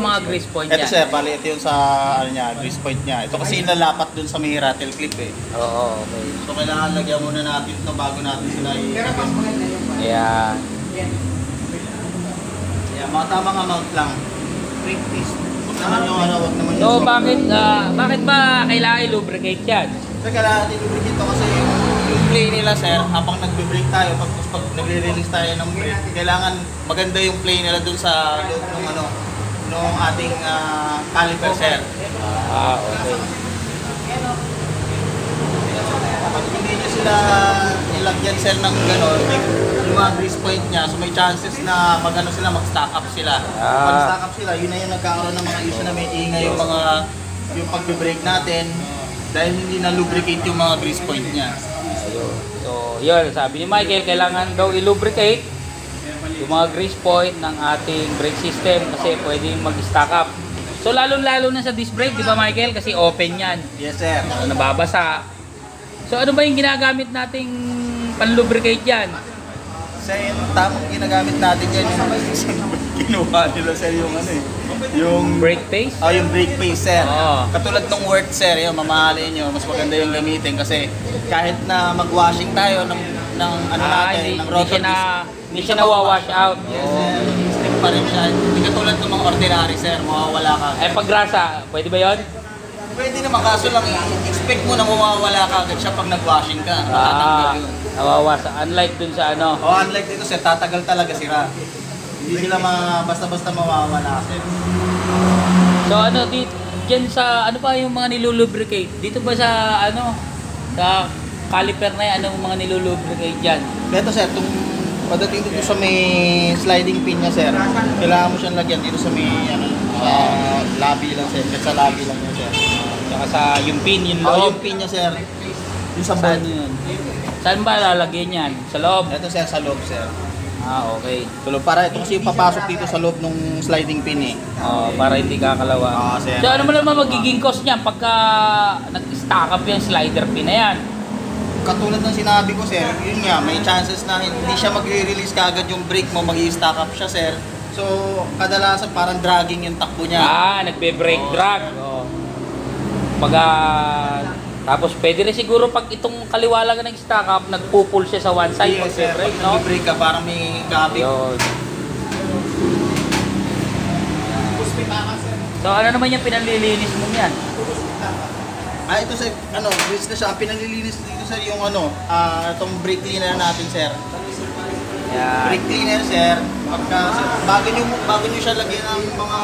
mga grease point Ito yan? sir, bali ito yung sa ano niya, grease point niya. Ito kasi nalapat dun sa may rattle clip eh. Oo, okay. So kailangan lagyan muna natin ito bago natin sila i-lagyan. Ayan. Yeah, mga tamang amount lang. Practice. Huwag naman yung ano, huwag naman So, yung bakit ba kailangan i-lubricate yan? So kailangan natin i-lubricate ito kasi yung play nila sir, habang nagbe-brake tayo, pag nagre-release tayo ng brake, kailangan maganda yung play nila dun sa loob ng ano, nung ating caliper sir. Okay. Pag hindi nyo sila nilagyan sir ng gano'n, yung mga grease point niya, so may chances na mag-ano sila, mag-stack up sila. Pag stack up sila, yun na yung nagkakaroon ng mga issue na may ingay yung mga yung pagbe-brake natin dahil hindi na lubricate yung mga grease point niya. Ayun. So, yun, sabi ni Michael, kailangan daw i-lubricate yung mga grease point ng ating brake system kasi pwedeng mag-stack up. So, lalo-lalo na sa disc brake, di ba Michael? Kasi open yan. Yes sir. Nababasa. So, ano ba yung ginagamit nating pan-lubricate yan? Sir, yung tamang ginagamit natin yan yung kinuha nila sir yung ano eh. Yung Brake paste? yung brake paste sir. Oo. Katulad ng work sir, yun, mamahalin nyo, mas maganda yung gamitin kasi kahit na mag-washing tayo ng ano natin, ng rotor disc, hindi siya nawawash out. yes sir, stick pa rin siya. Hindi katulad ng mga ordinary sir, mawawala ka. Eh, pag grasa, pwede ba yun? Pwede naman, kaso lang expect mo na mawawala ka agad siya pag nag-washing ka. Matatanggal yun. Nawawasa. Unlike dun sa ano. Unlike dito sir, tatagal talaga sira. Hindi sila basta-basta mawawala sir. So ano, dyan sa, ano pa yung mga nilulubricate? Dito ba sa, ano, sa caliper na yan, anong mga nilulubricate dyan? Ito sir, pagdating dito sa may sliding pin niya sir, kailangan mo siyang lagyan dito sa may ano, sa labi lang sir, sa labi lang niya sir. Tsaka sa yung pin, yung Yung loob. pin niya sir, yung sa Saan bolt. yun? Saan ba lalagyan yan? Sa loob? Ito sir, sa loob sir. Okay. So, para ito kasi yung papasok dito sa loob ng sliding pin eh. Para hindi kakalawa. Sir. So ano mo naman magiging cost niyan pagka nag-stack up yung slider pin na yan? Katulad ng sinabi ko sir, yun nga, may chances na hindi siya magre-release kagad yung brake mo, mag-i-stack up siya sir. So, kadalasan parang dragging yung takbo niya. Nagbe-brake drag. Tapos pwede rin siguro pag itong kaliwa lang ng stack up, nagpo-pull siya sa one side pag sir, brake, pag no? nag-brake ka, parang may gabing. Yun. So ano naman yung pinanlilinis mo niyan? Ito sir, grease na siya. Ang pinalilinis dito sir yung itong brake cleaner natin sir. Yan. Brake cleaner sir, bago nyo siya lagyan ng mga